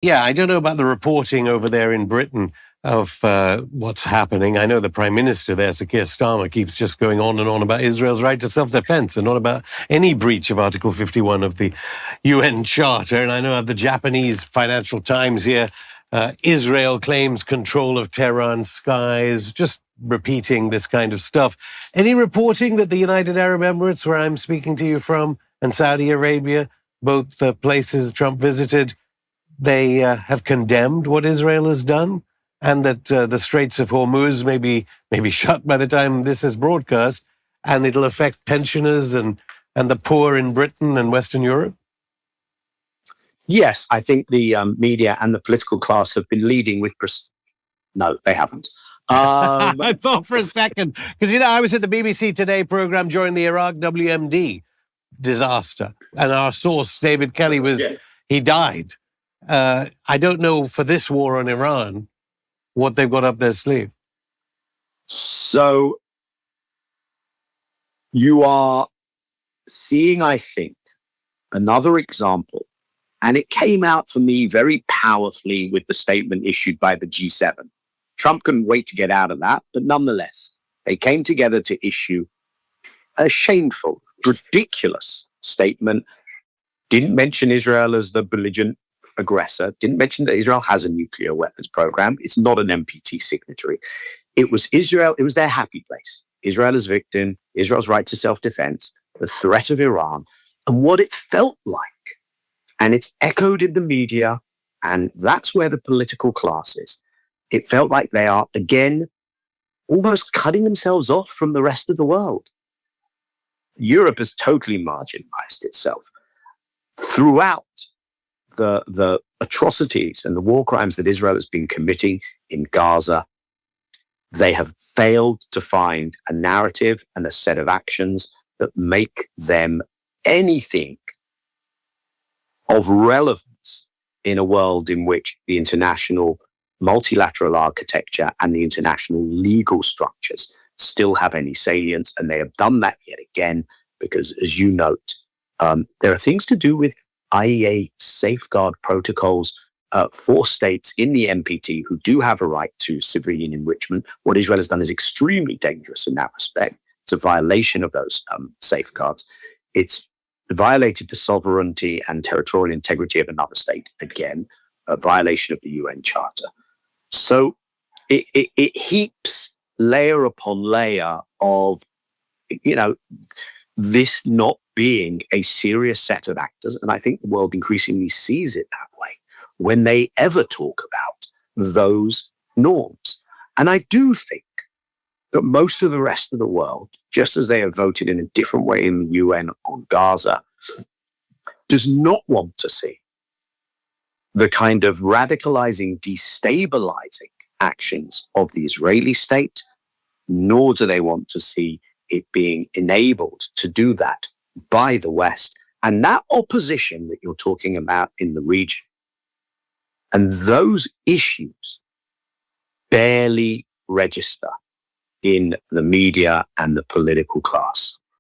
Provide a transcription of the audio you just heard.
Yeah, I don't know about the reporting over there in Britain of what's happening. I know the Prime Minister there, Sir Keir Starmer, keeps just going on and on about Israel's right to self-defense and not about any breach of Article 51 of the UN Charter. And I know of the Japanese Financial Times here, Israel claims control of Tehran's skies, just repeating this kind of stuff. Any reporting that the United Arab Emirates, where I'm speaking to you from, and Saudi Arabia, both the places Trump visited, they have condemned what Israel has done, and that the Straits of Hormuz may be shut by the time this is broadcast, and it'll affect pensioners and the poor in Britain and Western Europe? Yes, I think the media and the political class have been leading with... No, they haven't. I thought for a second, because, I was at the BBC Today program during the Iraq WMD disaster, and our source, David Kelly, he died. I don't know for this war on Iran what they've got up their sleeve. So you are seeing, I think, another example, and it came out for me very powerfully with the statement issued by the G7. Trump couldn't wait to get out of that, but nonetheless, they came together to issue a shameful, ridiculous statement. Didn't mention Israel as the belligerent aggressor, didn't mention that Israel has a nuclear weapons program. It's not an NPT signatory. It was Israel, it was their happy place. Israel as victim, Israel's right to self-defense, the threat of Iran, and what it felt like. And it's echoed in the media, and that's where the political class is. It felt like they are, again, almost cutting themselves off from the rest of the world. Europe has totally marginalized itself. Throughout the atrocities and the war crimes that Israel has been committing in Gaza, they have failed to find a narrative and a set of actions that make them anything of relevance in a world in which the international multilateral architecture and the international legal structures still have any salience. And they have done that yet again, because, as you note, there are things to do with IEA safeguard protocols for states in the NPT who do have a right to civilian enrichment. What Israel has done is extremely dangerous in that respect. It's a violation of those safeguards. It's violated the sovereignty and territorial integrity of another state, again, a violation of the UN Charter. So it heaps layer upon layer of, this not being a serious set of actors. And I think the world increasingly sees it that way when they ever talk about those norms. And I do think that most of the rest of the world, just as they have voted in a different way in the UN on Gaza, does not want to see the kind of radicalizing, destabilizing actions of the Israeli state, nor do they want to see it being enabled to do that by the West. And that opposition that you're talking about in the region, and those issues barely register in the media and the political class.